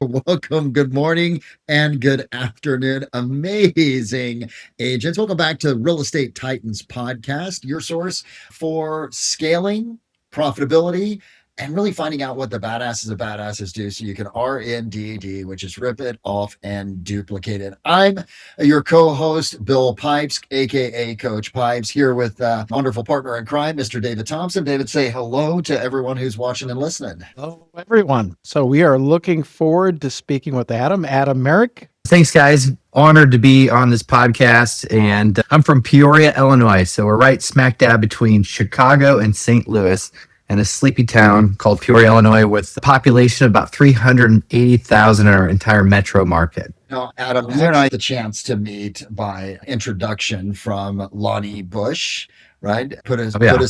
Welcome, good morning, and good afternoon. Amazing agents. Welcome back to Real Estate Titans podcast, your source for scaling, profitability, and really finding out what the badasses of badasses do so you can RNDD, which is rip it off and duplicate it. I'm your co-host, Bill Pipes, aka Coach Pipes, here with wonderful partner in crime, Mr. David Thompson. David, say hello to everyone who's watching and listening. Hello, everyone. So we are looking forward to speaking with Adam Merrick. Thanks, guys. Honored to be on this podcast. And I'm from Peoria, Illinois. So we're right smack dab between Chicago and St. Louis, and a sleepy town called Peoria, Illinois, with a population of about 380,000 in our entire metro market. Now, Adam, you and I had the chance to meet by introduction from Lonnie Bush, right? Put us together,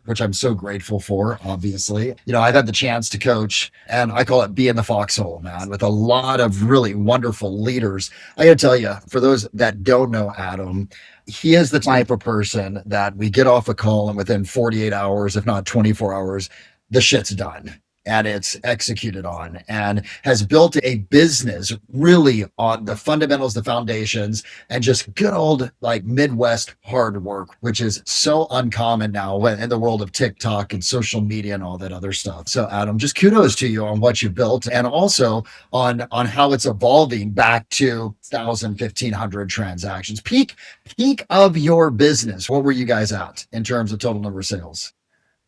which I'm so grateful for, obviously. I've had the chance to coach, and I call it be in the foxhole, man, with a lot of really wonderful leaders. I got to tell you, for those that don't know Adam, he is the type of person that we get off a call and within 48 hours, if not 24 hours, the shit's done and it's executed on, and has built a business really on the fundamentals, the foundations, and just good old like Midwest hard work, which is so uncommon now in the world of TikTok and social media and all that other stuff. So Adam, just kudos to you on what you built, and also on how it's evolving back to 1,000, 1,500 transactions. Peak of your business, what were you guys at in terms of total number of sales?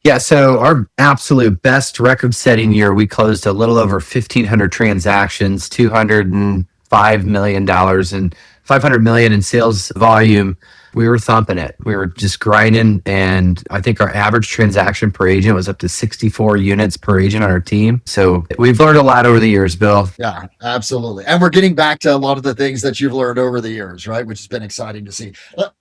Yeah, so our absolute best record-setting year, we closed a little over 1,500 transactions, $205 million, and $500 million in sales volume. We were thumping it. We were just grinding, and I think our average transaction per agent was up to 64 units per agent on our team. So we've learned a lot over the years, Bill. Yeah, absolutely. And we're getting back to a lot of the things that you've learned over the years, right? Which has been exciting to see.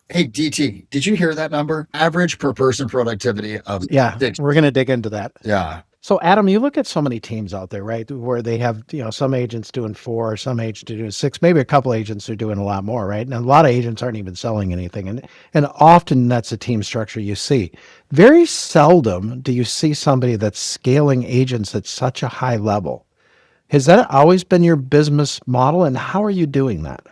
Hey, DT, did you hear that number? Average per person productivity of we're going to dig into that. Yeah. So Adam, you look at so many teams out there, right? Where they have, some agents doing 4, some agents doing 6, maybe a couple agents are doing a lot more, right? And a lot of agents aren't even selling anything. And often that's a team structure you see. Very seldom do you see somebody that's scaling agents at such a high level. Has that always been your business model? And how are you doing that?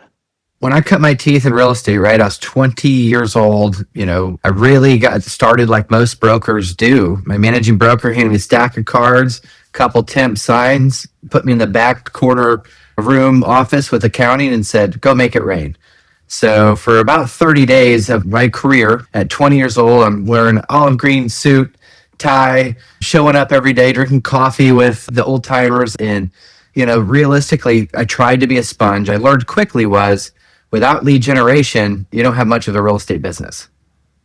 When I cut my teeth in real estate, right, I was 20 years old. I really got started like most brokers do. My managing broker handed me a stack of cards, a couple temp signs, put me in the back corner room office with accounting and said, go make it rain. So for about 30 days of my career at 20 years old, I'm wearing an olive green suit, tie, showing up every day, drinking coffee with the old timers. And, realistically, I tried to be a sponge. I learned quickly without lead generation, you don't have much of a real estate business.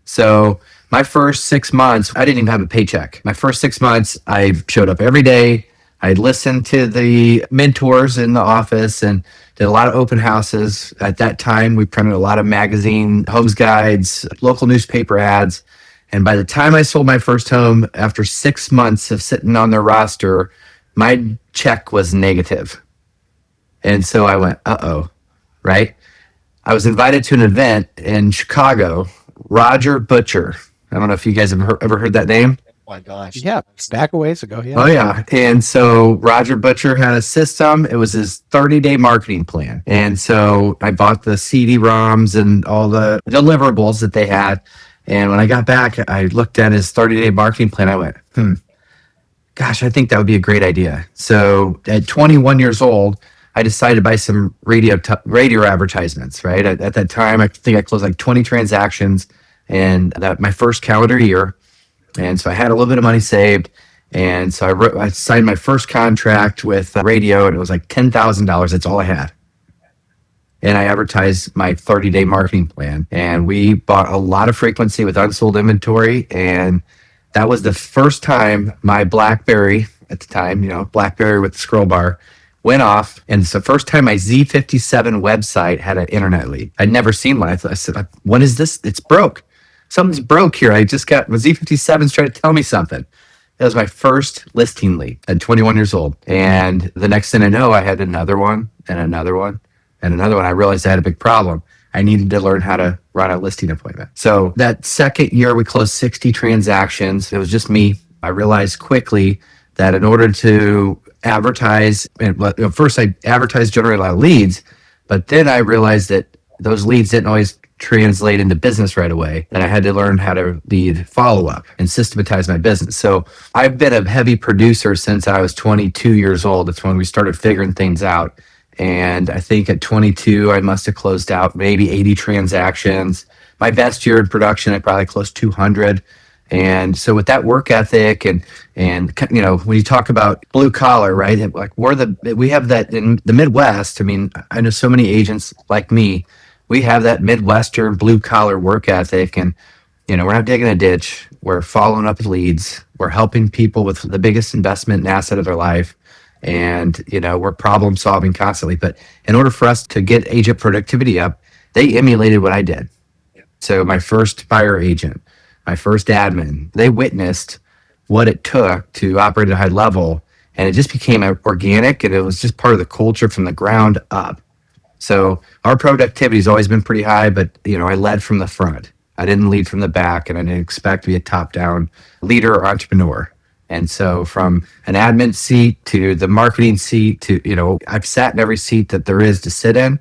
So my first 6 months, I didn't even have a paycheck. My first 6 months, I showed up every day. I listened to the mentors in the office and did a lot of open houses. At that time, we printed a lot of magazine, homes guides, local newspaper ads. And by the time I sold my first home, after 6 months of sitting on their roster, my check was negative. And so I went, right? I was invited to an event in Chicago. Roger Butcher. I don't know if you guys have ever heard that name. Oh my gosh. Yeah, back a ways ago. Yeah. Oh, yeah. And so Roger Butcher had a system. It was his 30-day marketing plan. And so I bought the CD-ROMs and all the deliverables that they had. And when I got back, I looked at his 30-day marketing plan. I went, gosh, I think that would be a great idea. So at 21 years old, I decided to buy some radio advertisements, right? At that time, I think I closed like 20 transactions and that my first calendar year. And so I had a little bit of money saved. And so I signed my first contract with radio, and it was like $10,000. That's all I had. And I advertised my 30-day marketing plan. And we bought a lot of frequency with unsold inventory. And that was the first time my BlackBerry at the time, BlackBerry with the scroll bar, went off, and it's the first time my Z57 website had an internet lead. I'd never seen one. I said, what is this? It's broke. Something's broke here. I just got my Z57's trying to tell me something. That was my first listing lead at 21 years old. And the next thing I know, I had another one and another one and another one. I realized I had a big problem. I needed to learn how to run a listing appointment. So that second year, we closed 60 transactions. It was just me. I realized quickly that in order to advertise. And first I advertised, generate a lot of leads, but then I realized that those leads didn't always translate into business right away. And I had to learn how to lead follow up and systematize my business. So I've been a heavy producer since I was 22 years old. That's when we started figuring things out. And I think at 22, I must have closed out maybe 80 transactions. My best year in production, I probably closed 200. And so with that work ethic and when you talk about blue collar, right? Like we have that in the Midwest. I mean, I know so many agents like me. We have that Midwestern blue collar work ethic, and we're not digging a ditch. We're following up with leads. We're helping people with the biggest investment and asset of their life. And, we're problem solving constantly. But in order for us to get agent productivity up, they emulated what I did. So my first buyer agent, my first admin, they witnessed what it took to operate at a high level. And it just became organic, and it was just part of the culture from the ground up. So our productivity has always been pretty high, but, I led from the front. I didn't lead from the back, and I didn't expect to be a top-down leader or entrepreneur. And so from an admin seat to the marketing seat to, I've sat in every seat that there is to sit in.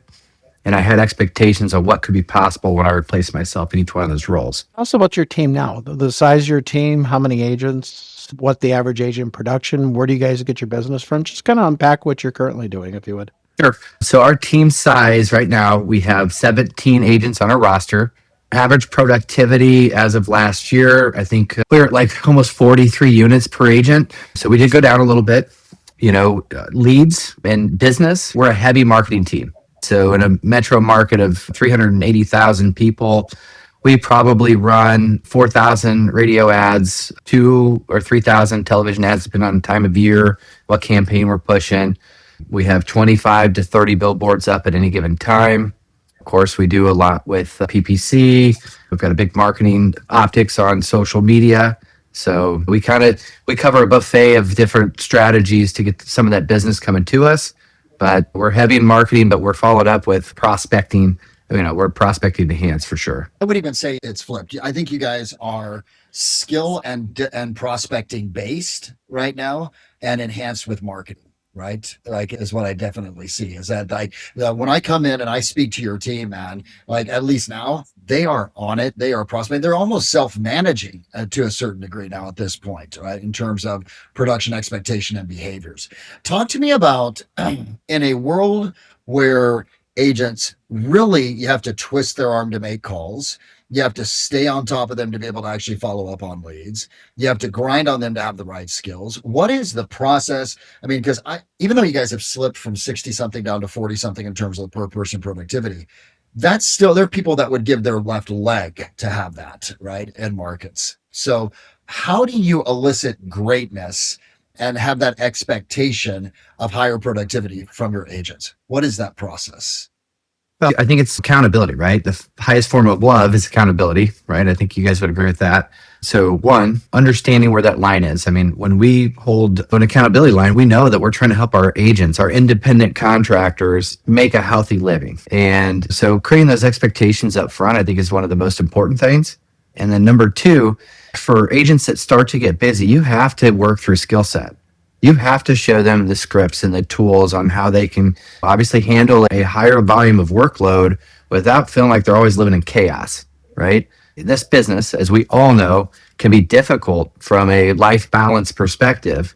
And I had expectations of what could be possible when I replaced myself in each one of those roles. Also, what's your team now? The size of your team, how many agents, what the average agent production, where do you guys get your business from? Just kind of unpack what you're currently doing, if you would. Sure. So our team size right now, we have 17 agents on our roster. Average productivity as of last year, I think we're at like almost 43 units per agent. So we did go down a little bit. Leads and business, we're a heavy marketing team. So in a metro market of 380,000 people, we probably run 4,000 radio ads, 2,000 or 3,000 television ads, depending on the time of year, what campaign we're pushing. We have 25 to 30 billboards up at any given time. Of course, we do a lot with PPC. We've got a big marketing optics on social media. So we cover a buffet of different strategies to get some of that business coming to us. But we're heavy in marketing, but we're followed up with prospecting. We're prospecting the hands for sure. I would even say it's flipped. I think you guys are skill and prospecting based right now and enhanced with marketing. Right? Like is what I definitely see is that when I come in and I speak to your team, man, like at least now they are on it. They are prospecting. They're almost self-managing to a certain degree now at this point, right? In terms of production expectation and behaviors. Talk to me about in a world where agents really, you have to twist their arm to make calls. You have to stay on top of them to be able to actually follow up on leads. You have to grind on them to have the right skills. What is the process? I mean, because even though you guys have slipped from 60 something down to 40 something in terms of per person productivity, that's still, there are people that would give their left leg to have that, right? In markets. So how do you elicit greatness and have that expectation of higher productivity from your agents? What is that process? Well, I think it's accountability, right? The highest form of love is accountability, right? I think you guys would agree with that. So one, understanding where that line is. I mean, when we hold an accountability line, we know that we're trying to help our agents, our independent contractors make a healthy living. And so creating those expectations up front, I think is one of the most important things. And then number two, for agents that start to get busy, you have to work through skill set. You have to show them the scripts and the tools on how they can obviously handle a higher volume of workload without feeling like they're always living in chaos, right? This business, as we all know, can be difficult from a life balance perspective.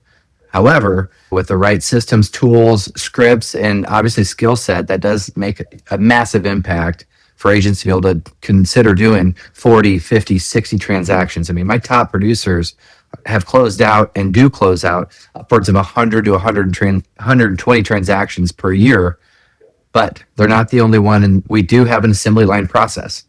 However, with the right systems, tools, scripts, and obviously skill set, that does make a massive impact for agents to be able to consider doing 40, 50, 60 transactions. I mean, my top producers have closed out and do close out upwards of 100 to 120 transactions per year, but they're not the only one. And we do have an assembly line process,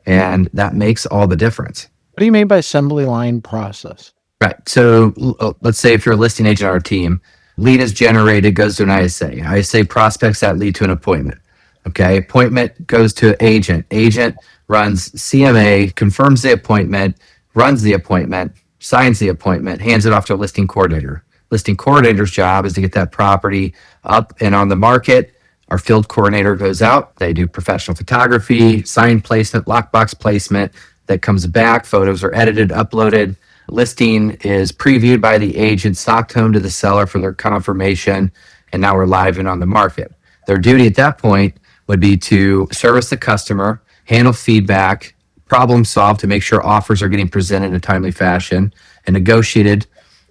and that makes all the difference. What do you mean by assembly line process? Right. So let's say if you're a listing agent on our team, lead is generated, goes to an ISA. ISA prospects that lead to an appointment. Okay. Appointment goes to agent. Agent runs CMA, confirms the appointment, runs the appointment, signs the appointment, hands it off to a listing coordinator. Listing coordinator's job is to get that property up and on the market. Our field coordinator goes out. They do professional photography, sign placement, lockbox placement. That comes back. Photos are edited, uploaded. Listing is previewed by the agent, stocked home to the seller for their confirmation, and now we're live and on the market. Their duty at that point would be to service the customer, handle feedback, problem solve to make sure offers are getting presented in a timely fashion and negotiated.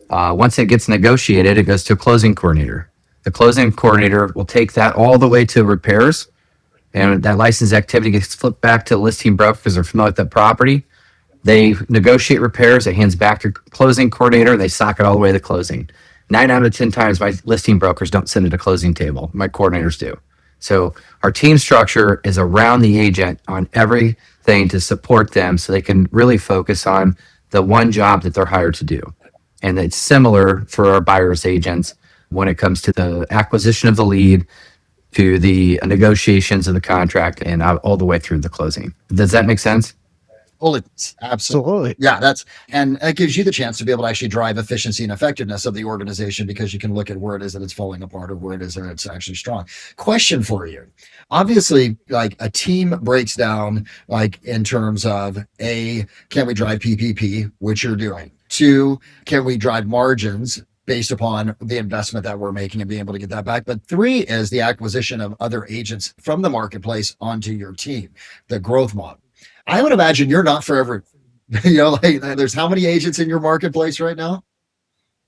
Once it gets negotiated, it goes to a closing coordinator. The closing coordinator will take that all the way to repairs, and that license activity gets flipped back to the listing broker because they're familiar with that property. They negotiate repairs, it hands back to closing coordinator, and they sock it all the way to closing. 9 out of 10 times, my listing brokers don't send it to closing table. My coordinators do. So our team structure is around the agent on everything to support them so they can really focus on the one job that they're hired to do. And it's similar for our buyer's agents when it comes to the acquisition of the lead, to the negotiations of the contract, and all the way through the closing. Does that make sense? Well, it's absolutely. Yeah, and it gives you the chance to be able to actually drive efficiency and effectiveness of the organization because you can look at where it is that it's falling apart or where it is that it's actually strong. Question for you. Obviously, like a team breaks down, like in terms of can we drive PPP, which you're doing? 2, can we drive margins based upon the investment that we're making and being able to get that back? But 3 is the acquisition of other agents from the marketplace onto your team, the growth model. I would imagine you're not forever, like there's how many agents in your marketplace right now?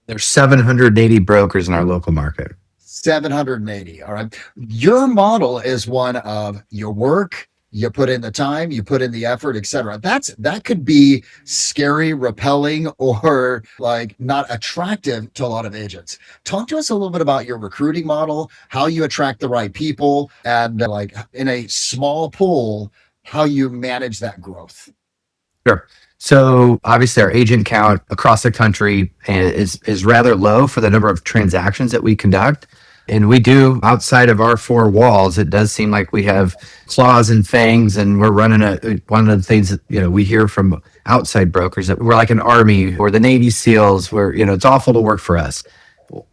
There's 780 brokers in our local market. 780. All right. Your model is one of your work, you put in the time, you put in the effort, etc. That could be scary, repelling, or like not attractive to a lot of agents. Talk to us a little bit about your recruiting model, how you attract the right people, and like in a small pool, how you manage that growth. Sure. So obviously our agent count across the country is rather low for the number of transactions that we conduct. And we do, outside of our 4 walls, it does seem like we have claws and fangs, and we're running one of the things that, we hear from outside brokers that we're like an army or the Navy SEALs where, it's awful to work for us.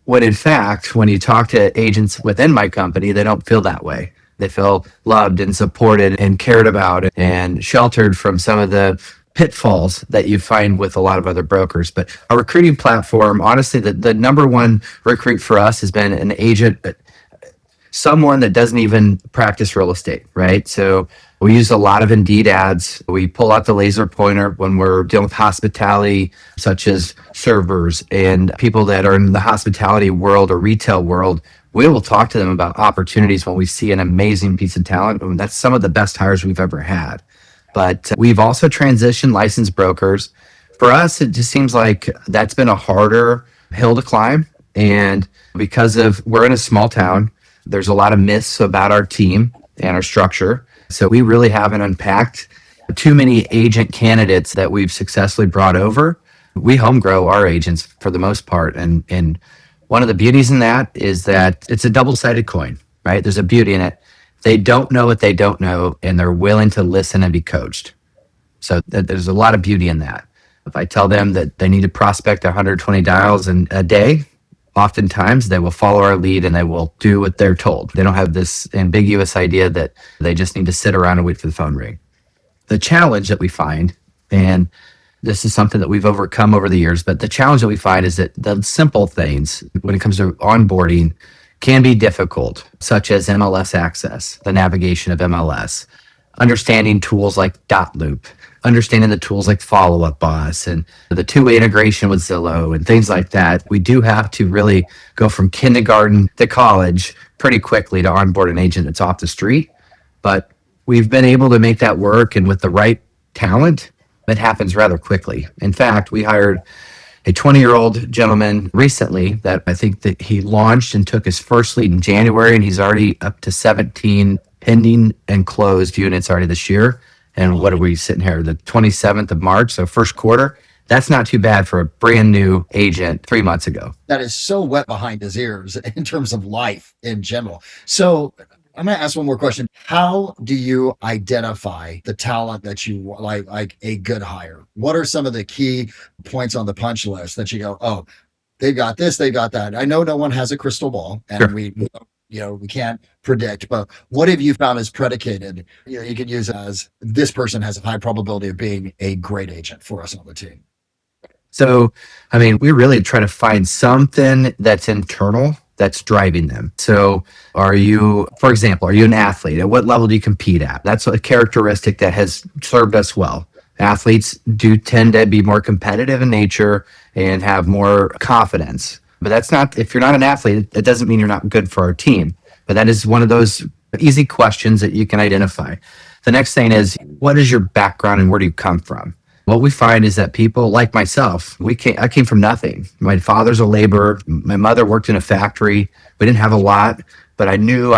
When in fact, when you talk to agents within my company, they don't feel that way. They feel loved and supported and cared about and sheltered from some of the pitfalls that you find with a lot of other brokers. But our recruiting platform, honestly, the number one recruit for us has been an agent, someone that doesn't even practice real estate, right? So we use a lot of Indeed ads. We pull out the laser pointer when we're dealing with hospitality, such as servers and people that are in the hospitality world or retail world. We will talk to them about opportunities when we see an amazing piece of talent. I mean, that's some of the best hires we've ever had. But we've also transitioned licensed brokers. For us, it just seems like that's been a harder hill to climb. And because we're in a small town, there's a lot of myths about our team and our structure. So we really haven't unpacked too many agent candidates that we've successfully brought over. We home grow our agents for the most part. And one of the beauties in that is that it's a double-sided coin, right? There's a beauty in it. They don't know what they don't know, and they're willing to listen and be coached. So there's a lot of beauty in that. If I tell them that they need to prospect 120 dials in a day, oftentimes they will follow our lead and they will do what they're told. They don't have this ambiguous idea that they just need to sit around and wait for the phone ring. The challenge that we find, and this is something that we've overcome over the years, but the challenge that we find is that the simple things when it comes to onboarding can be difficult, such as MLS access, the navigation of MLS, understanding tools like Loop, understanding the tools like Follow Up Boss, and the two-way integration with Zillow and things like that. We do have to really go from kindergarten to college pretty quickly to onboard an agent that's off the street. But we've been able to make that work, and with the right talent, it happens rather quickly. In fact, we hired a 20-year-old gentleman recently that I think that he launched and took his first lead in January, and he's already up to 17 pending and closed units already this year. And what are we sitting here? The 27th of March, so first quarter. That's not too bad for a brand new agent 3 months ago. That is so wet behind his ears in terms of life in general. So I'm going to ask one more question. How do you identify the talent that you like a good hire? What are some of the key points on the punch list that you go, oh, they've got this, they've got that? I know no one has a crystal ball, and Sure. we can't predict, but what have you found is predicated? You could use as this person has a high probability of being a great agent for us on the team. So, I mean, we really try to find something that's internal that's driving them. So, for example, are you an athlete? At what level do you compete at? That's a characteristic that has served us well. Athletes do tend to be more competitive in nature and have more confidence. But that's not, if you're not an athlete, it doesn't mean you're not good for our team. But that is one of those easy questions that you can identify. The next thing is, what is your background and where do you come from? What we find is that people like myself, I came from nothing. My father's a laborer. My mother worked in a factory. We didn't have a lot, but I knew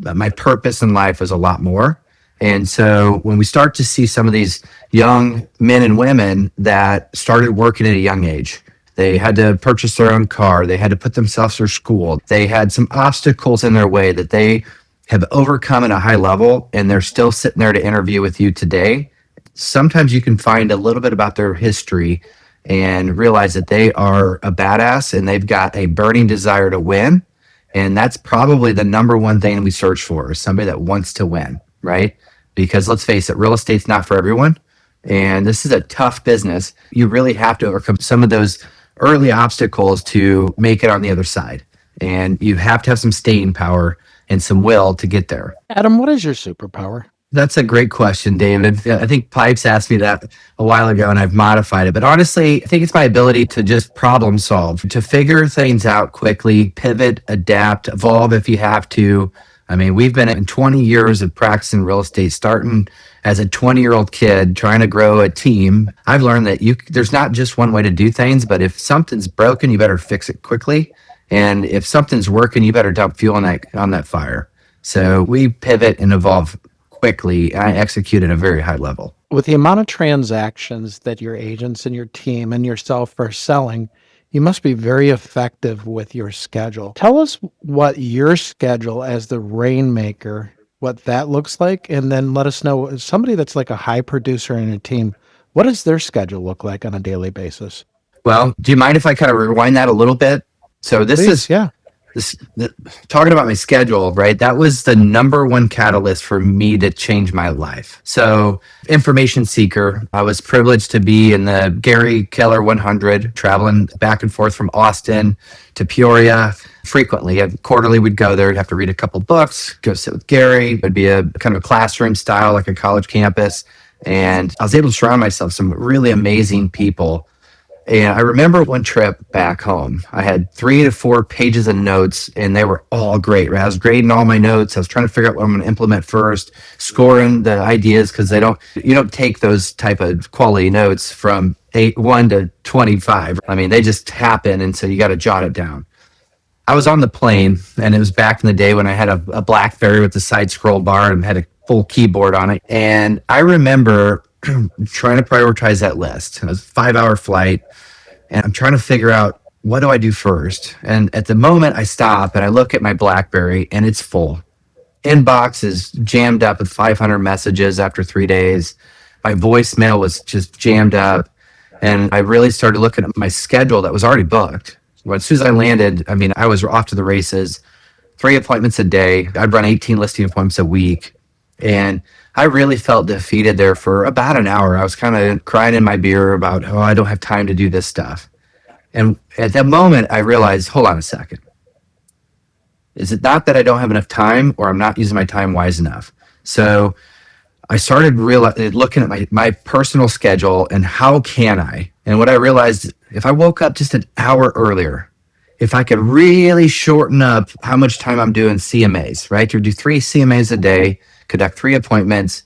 my purpose in life was a lot more. And so when we start to see some of these young men and women that started working at a young age, they had to purchase their own car. They had to put themselves through school. They had some obstacles in their way that they have overcome at a high level, and they're still sitting there to interview with you today. Sometimes you can find a little bit about their history and realize that they are a badass and they've got a burning desire to win. And that's probably the number one thing we search for, is somebody that wants to win, right? Because let's face it, real estate's not for everyone. And this is a tough business. You really have to overcome some of those early obstacles to make it on the other side. And you have to have some staying power and some will to get there. Adam, what is your superpower? That's a great question, David. I think Pipes asked me that a while ago and I've modified it. But honestly, I think it's my ability to just problem solve, to figure things out quickly, pivot, adapt, evolve if you have to. I mean, we've been in 20 years of practicing real estate, starting as a 20-year-old kid, trying to grow a team. I've learned that there's not just one way to do things, but if something's broken, you better fix it quickly. And if something's working, you better dump fuel on that fire. So we pivot and evolve quickly. I execute at a very high level. With the amount of transactions that your agents and your team and yourself are selling, you must be very effective with your schedule. Tell us what your schedule as the rainmaker, what that looks like, and then let us know, as somebody that's like a high producer in a team, what does their schedule look like on a daily basis? Well, do you mind if I kind of rewind that a little bit? So talking about my schedule, right? That was the number one catalyst for me to change my life. So, information seeker, I was privileged to be in the Gary Keller 100, traveling back and forth from Austin to Peoria frequently. Quarterly, we'd go there, have to read a couple books, go sit with Gary. It'd be a kind of a classroom style, like a college campus. And I was able to surround myself with some really amazing people. And I remember one trip back home, I had 3 to 4 pages of notes and they were all great, right? I was grading all my notes. I was trying to figure out what I'm going to implement first, scoring the ideas, because you don't take those type of quality notes from 1 to 25. I mean, they just happen. And so you got to jot it down. I was on the plane, and it was back in the day when I had a BlackBerry with the side scroll bar and had a full keyboard on it. And I remember trying to prioritize that list. It was a 5-hour flight, and I'm trying to figure out, what do I do first? And at the moment I stop and I look at my BlackBerry and it's full. Inbox is jammed up with 500 messages after 3 days. My voicemail was just jammed up. And I really started looking at my schedule that was already booked. Well, as soon as I landed, I mean, I was off to the races. 3 appointments a day. I'd run 18 listing appointments a week. And I really felt defeated there for about an hour. I was kind of crying in my beer about, I don't have time to do this stuff. And at that moment, I realized, hold on a second. Is it not that I don't have enough time, or I'm not using my time wise enough? So I started looking at my personal schedule and how can I? And what I realized, if I woke up just an hour earlier, if I could really shorten up how much time I'm doing CMAs, right? To do 3 CMAs a day, conduct 3 appointments,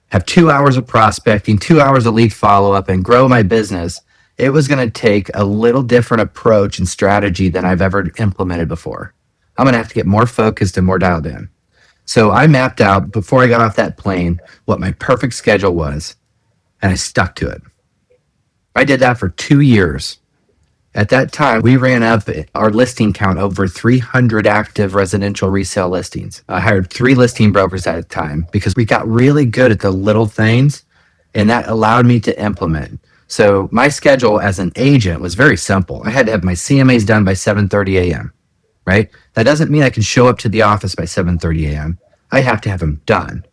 have 2 hours of prospecting, 2 hours of lead follow-up, and grow my business, it was going to take a little different approach and strategy than I've ever implemented before. I'm going to have to get more focused and more dialed in. So I mapped out, before I got off that plane, what my perfect schedule was, and I stuck to it. I did that for 2 years. At that time, we ran up our listing count over 300 active residential resale listings. I hired 3 listing brokers at a time because we got really good at the little things, and that allowed me to implement. So my schedule as an agent was very simple. I had to have my CMAs done by 7:30 a.m., right? That doesn't mean I can show up to the office by 7:30 a.m. I have to have them done,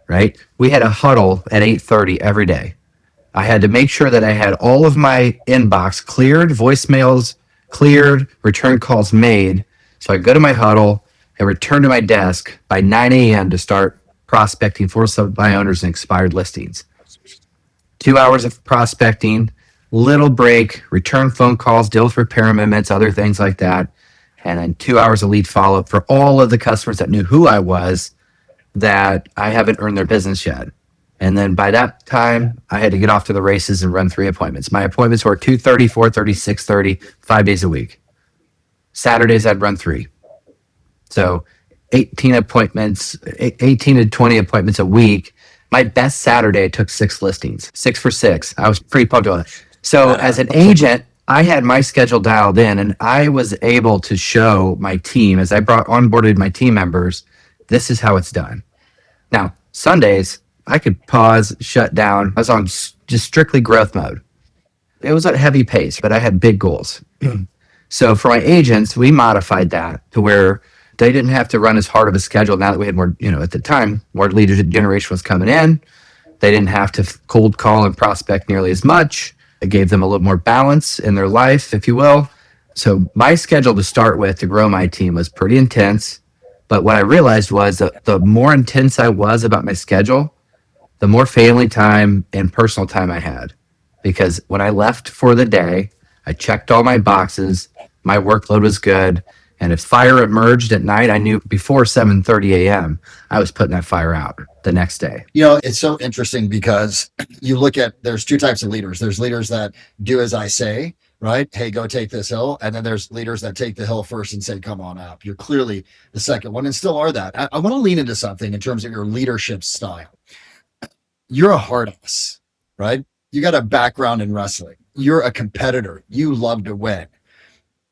right? We had a huddle at 8:30 every day. I had to make sure that I had all of my inbox cleared, voicemails cleared, return calls made. So I go to my huddle and return to my desk by 9 a.m. to start prospecting for some of my owners and expired listings. 2 hours of prospecting, little break, return phone calls, deal with repair amendments, other things like that. And then 2 hours of lead follow up for all of the customers that knew who I was that I haven't earned their business yet. And then by that time, I had to get off to the races and run 3 appointments. My appointments were 2:30, 4:30, 6:30, 5 days a week. Saturdays, I'd run 3. So 18 appointments, 18 to 20 appointments a week. My best Saturday, I took 6 listings, 6 for 6. I was pretty pumped on it. So as an agent, I had my schedule dialed in, and I was able to show my team as I onboarded my team members, this is how it's done. Now, Sundays, I could pause, shut down. I was on just strictly growth mode. It was a heavy pace, but I had big goals. So for my agents, we modified that to where they didn't have to run as hard of a schedule now that we had more, at the time, more lead generation was coming in. They didn't have to cold call and prospect nearly as much. It gave them a little more balance in their life, if you will. So my schedule to start with to grow my team was pretty intense. But what I realized was that the more intense I was about my schedule, the more family time and personal time I had. Because when I left for the day, I checked all my boxes, my workload was good, and if fire emerged at night, I knew before 7:30 a.m., I was putting that fire out the next day. It's so interesting because you look at, there's 2 types of leaders. There's leaders that do as I say, right? Hey, go take this hill. And then there's leaders that take the hill first and say, come on up. You're clearly the second one and still are that. I want to lean into something in terms of your leadership style. You're a hard ass, right? You got a background in wrestling. You're a competitor. You love to win.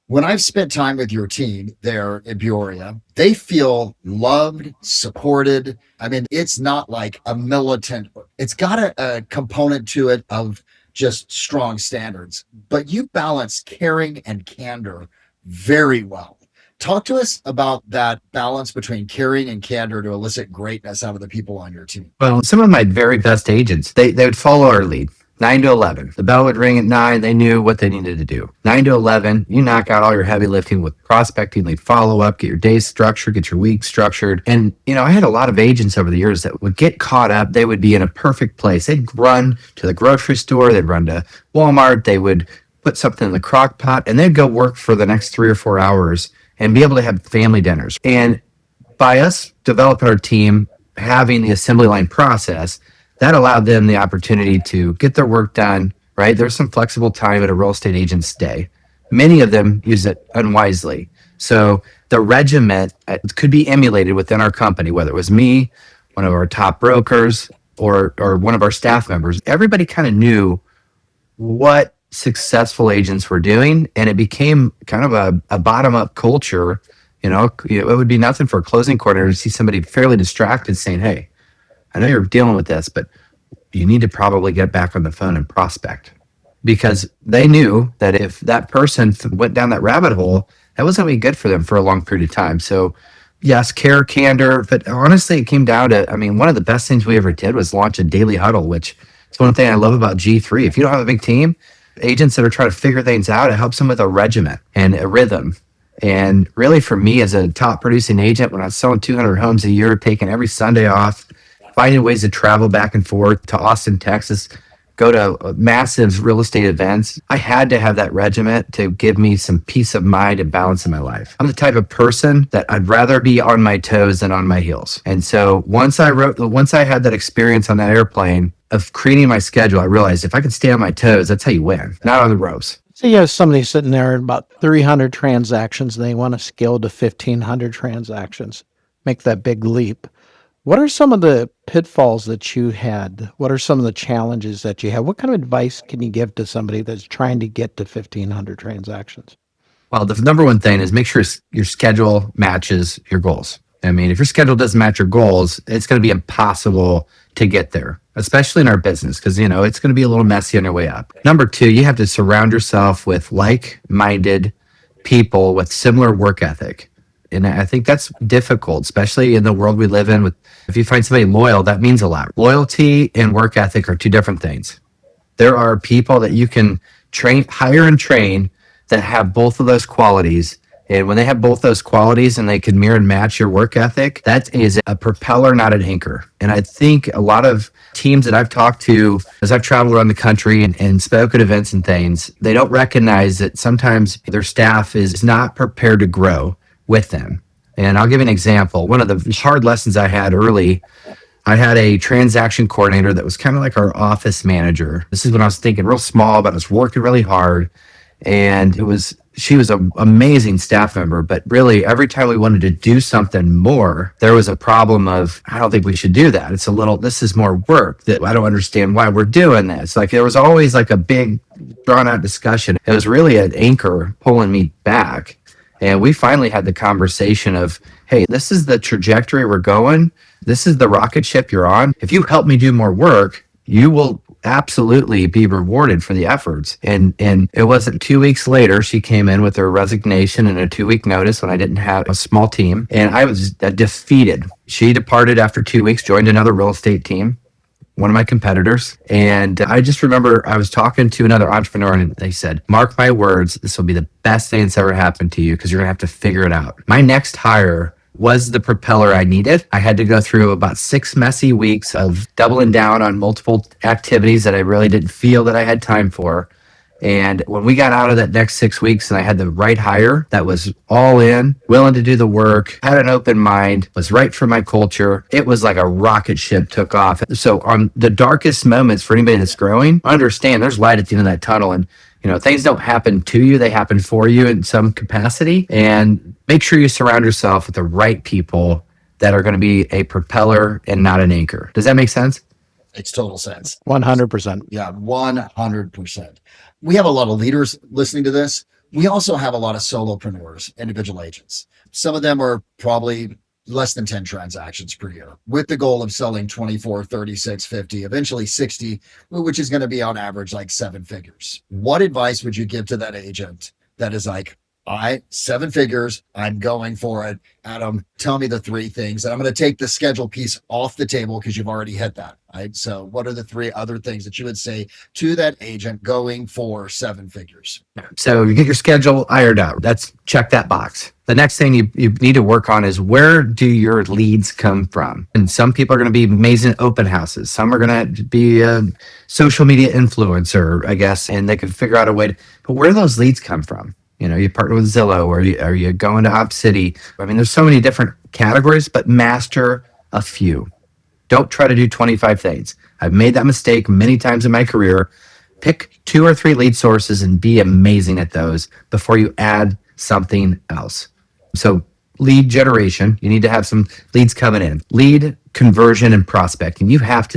When I've spent time with your team there in Peoria, they feel loved, supported. I mean, it's not like a militant, it's got a component to it of just strong standards, but you balance caring and candor very well. Talk to us about that balance between caring and candor to elicit greatness out of the people on your team. Well, some of my very best agents, they would follow our lead. 9 to 11. The bell would ring at 9. They knew what they needed to do. 9 to 11, you knock out all your heavy lifting with prospecting, lead follow up, get your days structured, get your week structured. And, I had a lot of agents over the years that would get caught up. They would be in a perfect place. They'd run to the grocery store. They'd run to Walmart. They would put something in the crock pot and they'd go work for the next 3 or 4 hours and be able to have family dinners. And by us developing our team, having the assembly line process, that allowed them the opportunity to get their work done, right? There's some flexible time at a real estate agent's day. Many of them use it unwisely. So the regiment could be emulated within our company, whether it was me, one of our top brokers, or one of our staff members. Everybody kind of knew what successful agents were doing, and it became kind of a bottom-up culture. It would be nothing for a closing coordinator to see somebody fairly distracted saying, hey, I know you're dealing with this, but you need to probably get back on the phone and prospect, because they knew that if that person went down that rabbit hole, that wasn't going to be good for them for a long period of time. So yes, care, candor, but honestly, it came down to, one of the best things we ever did was launch a daily huddle, which is one thing I love about G3. If you don't have a big team, agents that are trying to figure things out, it helps them with a regiment and a rhythm. And really for me as a top producing agent, when I was selling 200 homes a year, taking every Sunday off, finding ways to travel back and forth to Austin, Texas, go to massive real estate events, I had to have that regiment to give me some peace of mind and balance in my life. I'm the type of person that I'd rather be on my toes than on my heels. And so once I had that experience on that airplane of creating my schedule, I realized if I could stay on my toes, that's how you win, not on the ropes. So you have somebody sitting there at about 300 transactions, and they want to scale to 1,500 transactions, make that big leap. What are some of the pitfalls that you had? What are some of the challenges that you had? What kind of advice can you give to somebody that's trying to get to 1,500 transactions? Well, the number one thing is make sure your schedule matches your goals. If your schedule doesn't match your goals, it's going to be impossible to get there, especially in our business, because, it's going to be a little messy on your way up. Number 2, you have to surround yourself with like-minded people with similar work ethic. And I think that's difficult, especially in the world we live in. If you find somebody loyal, that means a lot. Loyalty and work ethic are 2 different things. There are people that you can hire and train that have both of those qualities. And when they have both those qualities and they can mirror and match your work ethic, that is a propeller, not an anchor. And I think a lot of teams that I've talked to as I've traveled around the country and spoke at events and things, they don't recognize that sometimes their staff is not prepared to grow with them. And I'll give you an example. One of the hard lessons I had early, I had a transaction coordinator that was kind of like our office manager. This is when I was thinking real small, but I was working really hard. And she was an amazing staff member, but really every time we wanted to do something more, there was a problem of, I don't think we should do that. This is more work that I don't understand why we're doing this. Like there was always like a big drawn out discussion. It was really an anchor pulling me back. And we finally had the conversation of, hey, this is the trajectory we're going. This is the rocket ship you're on. If you help me do more work, you will absolutely be rewarded for the efforts. And it wasn't 2 weeks later, she came in with her resignation and a 2-week notice when I didn't have a small team. And I was defeated. She departed after 2 weeks, joined another real estate team, one of my competitors. And I just remember I was talking to another entrepreneur and they said, mark my words, this will be the best thing that's ever happened to you because you're going to have to figure it out. My next hire was the propeller I needed. I had to go through about 6 messy weeks of doubling down on multiple activities that I really didn't feel that I had time for. And when we got out of that next 6 weeks and I had the right hire that was all in, willing to do the work, had an open mind, was right for my culture, it was like a rocket ship took off. So on the darkest moments for anybody that's growing, understand there's light at the end of that tunnel. And things don't happen to you, they happen for you in some capacity. And make sure you surround yourself with the right people that are going to be a propeller and not an anchor. Does that make sense? Makes total sense. 100%. Yeah, 100%. We have a lot of leaders listening to this. We also have a lot of solopreneurs, individual agents. Some of them are probably less than 10 transactions per year with the goal of selling 24, 36, 50, eventually 60, which is going to be on average like 7 figures. What advice would you give to that agent that is like, all right, 7 figures, I'm going for it. Adam, tell me the 3 things. And I'm going to take the schedule piece off the table because you've already hit that, right? So what are the 3 other things that you would say to that agent going for 7 figures? So you get your schedule ironed out. Check that box. The next thing you need to work on is where do your leads come from? And some people are going to be amazing open houses. Some are going to be a social media influencer, I guess, and they can figure out a way but where do those leads come from? You partner with Zillow, or are you going to OpCity? I mean, there's so many different categories, but master a few. Don't try to do 25 things. I've made that mistake many times in my career. Pick 2 or 3 lead sources and be amazing at those before you add something else. So lead generation, you need to have some leads coming in. Lead conversion and prospecting. You have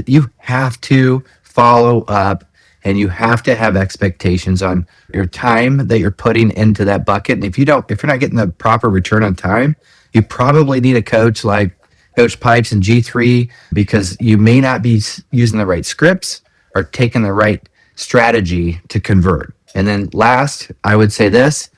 to follow up. And you have to have expectations on your time that you're putting into that bucket. And if you're not getting the proper return on time, you probably need a coach like Coach Pipes and G3 because you may not be using the right scripts or taking the right strategy to convert. And then last, I would say this,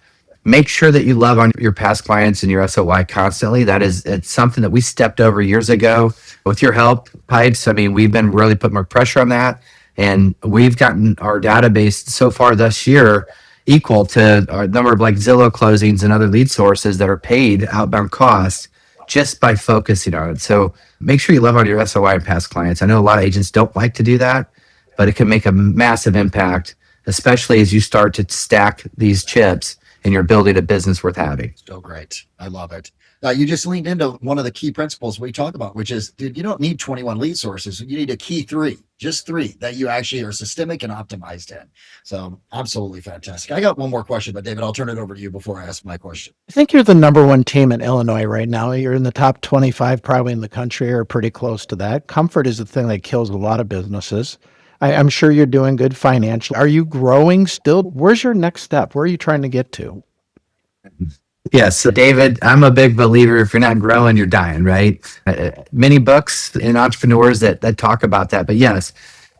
make sure that you love on your past clients and your SOI constantly. It's something that we stepped over years ago. With your help, Pipes, I mean, we've been really putting more pressure on that. And we've gotten our database so far this year equal to our number of like Zillow closings and other lead sources that are paid outbound costs just by focusing on it. So make sure you love on your SOI and past clients. I know a lot of agents don't like to do that, but it can make a massive impact, especially as you start to stack these chips and you're building a business worth having. So great. I love it. You just leaned into one of the key principles we talk about, which is, dude, you don't need 21 lead sources. You need a key 3, just 3 that you actually are systemic and optimized in. So absolutely fantastic. I got one more question, but David, I'll turn it over to you before I ask my question. I think you're the number 1 team in Illinois right now. You're in the top 25 probably in the country or pretty close to that. Comfort is the thing that kills a lot of businesses. I'm sure you're doing good financially. Are you growing still? Where's your next step? Where are you trying to get to? Yes, so David, I'm a big believer if you're not growing, you're dying, right? Many books and entrepreneurs that talk about that. But yes,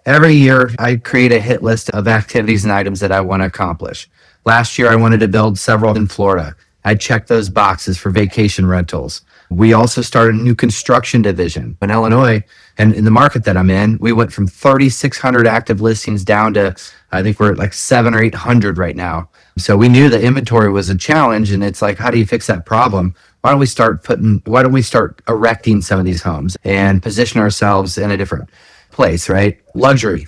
every year I create a hit list of activities and items that I want to accomplish. Last year, I wanted to build several in Florida. I checked those boxes for vacation rentals. We also started a new construction division in Illinois. And in the market that I'm in, we went from 3,600 active listings down to, I think we're at like 700 or 800 right now. So we knew the inventory was a challenge. And it's like, how do you fix that problem? Why don't we start erecting some of these homes and position ourselves in a different place, right? Luxury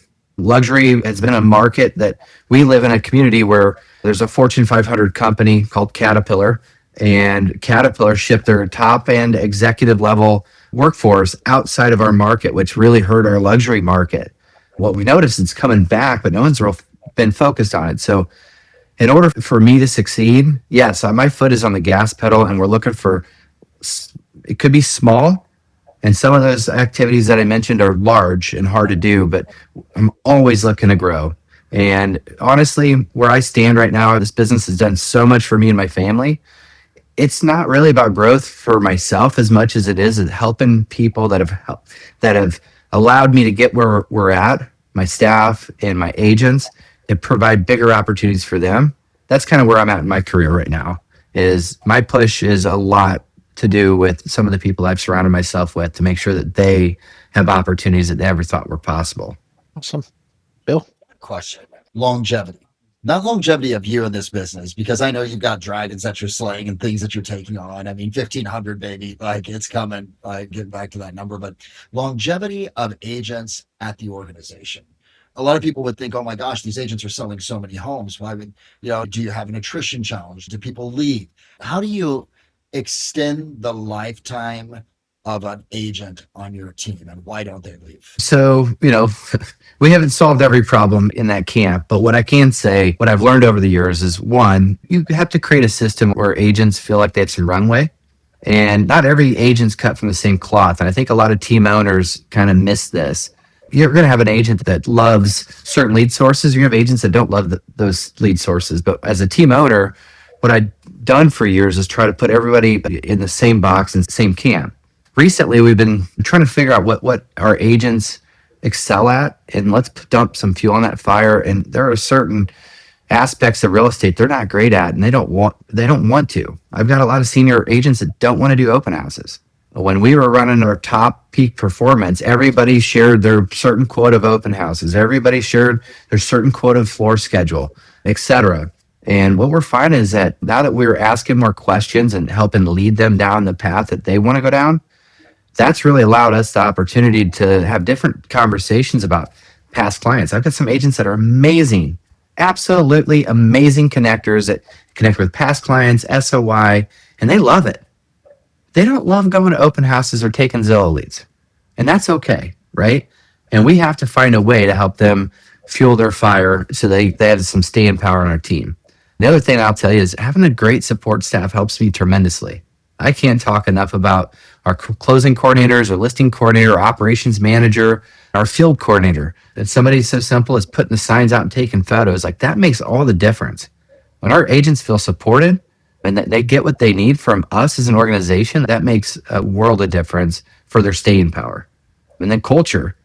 has been a market that we live in a community where there's a Fortune 500 company called Caterpillar, and Caterpillar shipped their top end executive level workforce outside of our market, which really hurt our luxury market. What we noticed is it's coming back, but no one's been focused on it. So in order for me to succeed, yes, my foot is on the gas pedal, and we're looking for, it could be small. And some of those activities that I mentioned are large and hard to do, but I'm always looking to grow. And honestly, where I stand right now, this business has done so much for me and my family. It's not really about growth for myself as much as it is helping people that have allowed me to get where we're at, my staff and my agents, and provide bigger opportunities for them. That's kind of where I'm at in my career right now. Is my push is a lot to do with some of the people I've surrounded myself with to make sure that they have opportunities that they never thought were possible. Awesome. Bill? Question. Longevity. Not longevity of you in this business, because I know you've got dragons that you're slaying and things that you're taking on. I mean, 1,500, baby, like it's coming. Getting back to that number, but longevity of agents at the organization. A lot of people would think, oh my gosh, these agents are selling so many homes. Why would, do you have an attrition challenge? Do people leave? How do you extend the lifetime of an agent on your team, and why don't they leave? So, we haven't solved every problem in that camp, but what I can say, what I've learned over the years is, one, you have to create a system where agents feel like they have some runway, and not every agent's cut from the same cloth. And I think a lot of team owners kind of miss this. You're going to have an agent that loves certain lead sources. You have agents that don't love those lead sources. But as a team owner, what I've done for years is try to put everybody in the same box and same camp. Recently, we've been trying to figure out what our agents excel at, and let's dump some fuel on that fire. And there are certain aspects of real estate they're not great at, and they don't want to. I've got a lot of senior agents that don't want to do open houses. When we were running our top peak performance, everybody shared their certain quote of open houses. Everybody shared their certain quote of floor schedule, etc. And what we're finding is that now that we're asking more questions and helping lead them down the path that they want to go down, that's really allowed us the opportunity to have different conversations about past clients. I've got some agents that are amazing, absolutely amazing connectors that connect with past clients, SOI, and they love it. They don't love going to open houses or taking Zillow leads. And that's okay, right? And we have to find a way to help them fuel their fire so they have some staying power on our team. The other thing I'll tell you is having a great support staff helps me tremendously. I can't talk enough about our closing coordinators, our listing coordinator, our operations manager, our field coordinator. And somebody so simple as putting the signs out and taking photos, like that makes all the difference. When our agents feel supported and that they get what they need from us as an organization, that makes a world of difference for their staying power. And then culture.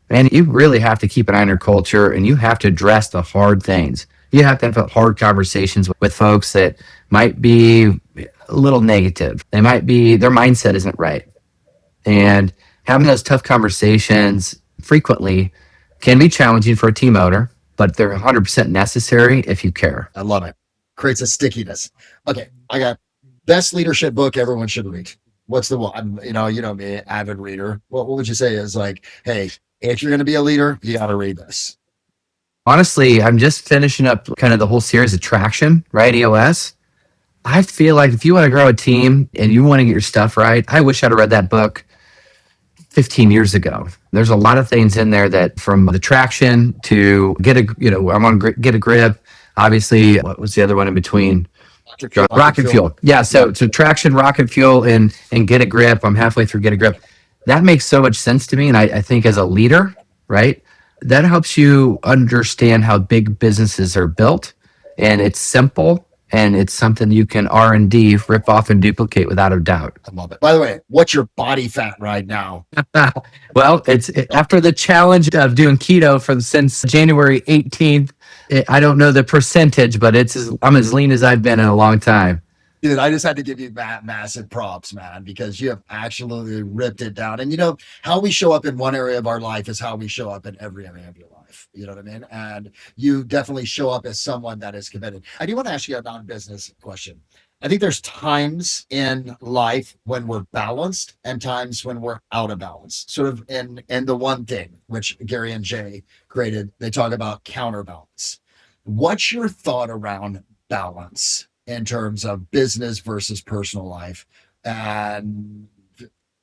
Man, you really have to keep an eye on your culture, and you have to address the hard things. You have to have hard conversations with folks that might be a little negative. Their mindset isn't right. And having those tough conversations frequently can be challenging for a team owner, but they're 100% necessary if you care. I love it. Creates a stickiness. Okay, I got best leadership book everyone should read. What's the one? You know me, avid reader. What would you say is like, hey, if you're going to be a leader, you got to read this? Honestly, I'm just finishing up kind of the whole series of Traction, right? EOS. I feel like if you want to grow a team and you want to get your stuff right, I wish I'd have read that book 15 years ago. There's a lot of things in there that, from the Traction to get a grip. Obviously, what was the other one in between? Rocket Fuel. Yeah, so Traction, Rocket Fuel, and Get a Grip. I'm halfway through Get a Grip. That makes so much sense to me. And I think as a leader, right, that helps you understand how big businesses are built. And it's simple, and it's something you can R&D, rip off and duplicate without a doubt. I love it. By the way, what's your body fat right now? Well, it's after the challenge of doing keto since January 18th. I don't know the percentage, but I'm as lean as I've been in a long time. Dude, I just had to give you massive props, man, because you have absolutely ripped it down. And how we show up in one area of our life is how we show up in every area of your life. You know what I mean? And you definitely show up as someone that is committed. I do want to ask you a non-business question. I think there's times in life when we're balanced and times when we're out of balance. Sort of in the one thing which Gary and Jay created, they talk about counterbalance. What's your thought around balance in terms of business versus personal life? And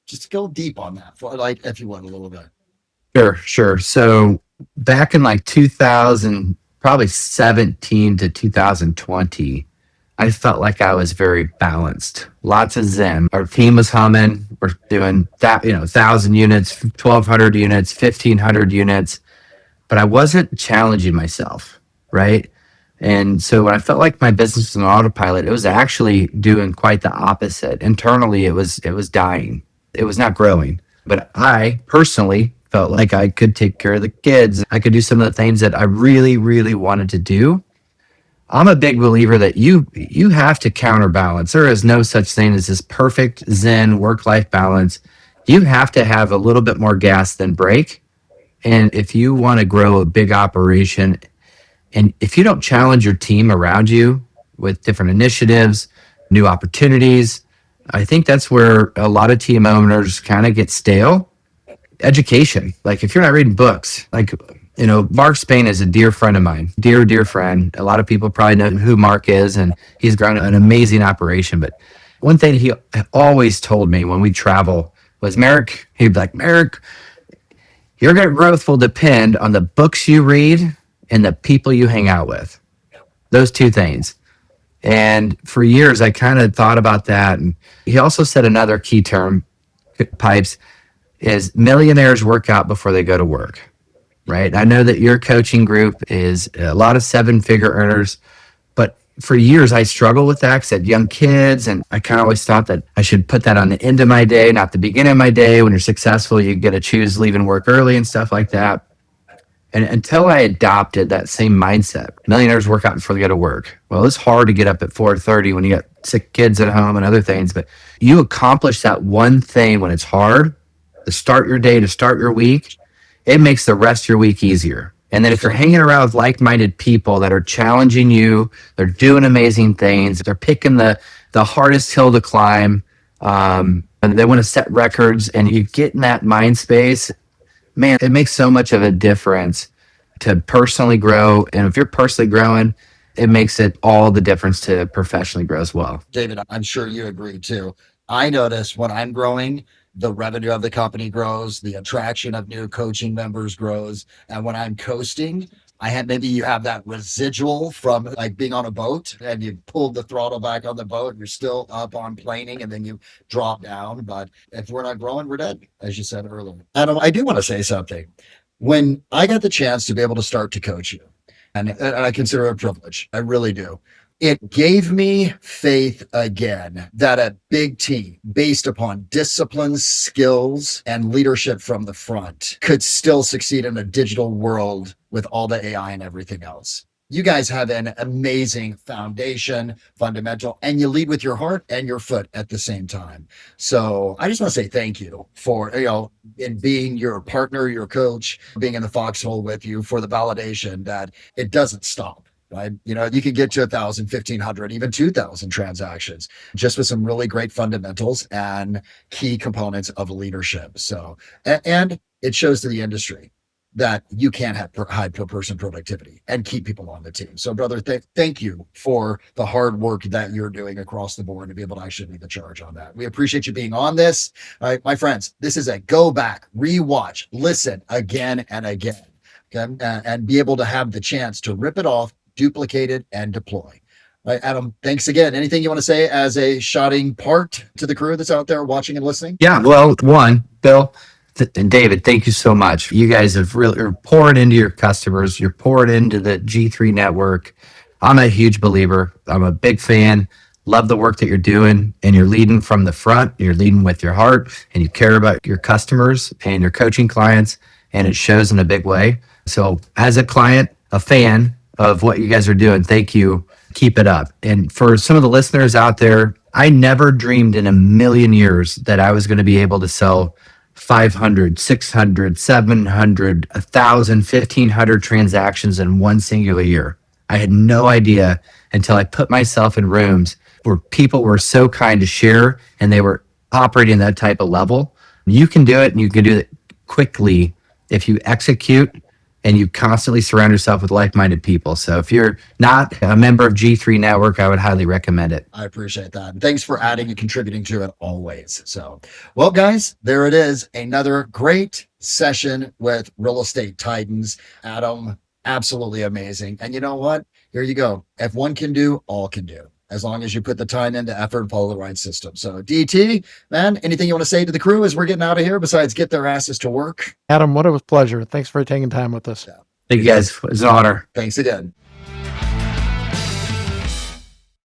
just go deep on that, like, if you want, a little bit. Sure. So back in like 2000, probably 17 to 2020, I felt like I was very balanced. Lots of Zen. Our team was humming. We're doing that, 1,000 units, 1,200 units, 1,500 units, but I wasn't challenging myself, right? And so when I felt like my business was on autopilot, it was actually doing quite the opposite. Internally, it was dying. It was not growing. But I personally felt like I could take care of the kids. I could do some of the things that I really, really wanted to do. I'm a big believer that you have to counterbalance. There is no such thing as this perfect Zen work-life balance. You have to have a little bit more gas than brake. And if you want to grow a big operation, and if you don't challenge your team around you with different initiatives, new opportunities, I think that's where a lot of team owners kind of get stale. Education. Like if you're not reading books, like, Mark Spain is a dear friend of mine, dear friend. A lot of people probably know who Mark is, and he's grown an amazing operation. But one thing he always told me when we travel was, Merrick, he'd be like, Merrick, your growth will depend on the books you read and the people you hang out with. Those two things. And for years, I kind of thought about that. And he also said another key term, Pipes, is millionaires work out before they go to work, right? I know that your coaching group is a lot of seven-figure earners, but for years, I struggled with that because I had young kids, and I kind of always thought that I should put that on the end of my day, not the beginning of my day. When you're successful, you get to choose leaving work early and stuff like that. And until I adopted that same mindset, millionaires work out before they go to work. Well, it's hard to get up at 4:30 when you got sick kids at home and other things, but you accomplish that one thing when it's hard, to start your day, to start your week, it makes the rest of your week easier. And then if you're hanging around with like-minded people that are challenging you, they're doing amazing things, they're picking the hardest hill to climb, and they want to set records, and you get in that mind space, man, it makes so much of a difference to personally grow. And if you're personally growing, it makes it all the difference to professionally grow as well. David, I'm sure you agree too. I notice when I'm growing, the revenue of the company grows, the attraction of new coaching members grows. And when I'm coasting, maybe you have that residual from like being on a boat and you pulled the throttle back on the boat and you're still up on planing and then you drop down. But if we're not growing, we're dead, as you said earlier. Adam, I do want to say something. When I got the chance to be able to start to coach you, and I consider it a privilege, I really do. It gave me faith again that a big team based upon discipline, skills, and leadership from the front could still succeed in a digital world with all the AI and everything else. You guys have an amazing foundation, fundamental, and you lead with your heart and your foot at the same time. So I just want to say thank you for, in being your partner, your coach, being in the foxhole with you, for the validation that it doesn't stop. Right? You can get to 1,000, 1,500, even 2,000 transactions just with some really great fundamentals and key components of leadership. So, and it shows to the industry that you can have high per person productivity and keep people on the team. So brother, thank you for the hard work that you're doing across the board to be able to actually lead the charge on that. We appreciate you being on this. All right, my friends, this is a go back, rewatch, listen again and again, okay? And be able to have the chance to rip it off, duplicate it, and deploy. All right, Adam, thanks again. Anything you want to say as a shouting part to the crew that's out there watching and listening? Yeah, well, one, Bill and David, thank you so much. You guys have really poured into your customers. You're poured into the G3 network. I'm a huge believer. I'm a big fan. Love the work that you're doing, and you're leading from the front. You're leading with your heart, and you care about your customers and your coaching clients, and it shows in a big way. So as a client, a fan of what you guys are doing, thank you keep it up. And for some of the listeners out there, I never dreamed in a million years that I was going to be able to sell 500, 600, 700, 1,000, 1,500 transactions in one singular year. I had no idea until I put myself in rooms where people were so kind to share and they were operating that type of level. You can do it, and you can do it quickly if you execute and you constantly surround yourself with like-minded people. So if you're not a member of G3 Network, I would highly recommend it. I appreciate that. And thanks for adding and contributing to it always. So, well, guys, there it is. Another great session with Real Estate Titans. Adam, absolutely amazing. And you know what? Here you go. If one can do, all can do, as long as you put the time into effort and follow the right system. So DT, man, anything you want to say to the crew as we're getting out of here besides get their asses to work? Adam, what a pleasure. Thanks for taking time with us. Thank you guys. It was an honor. Thanks again.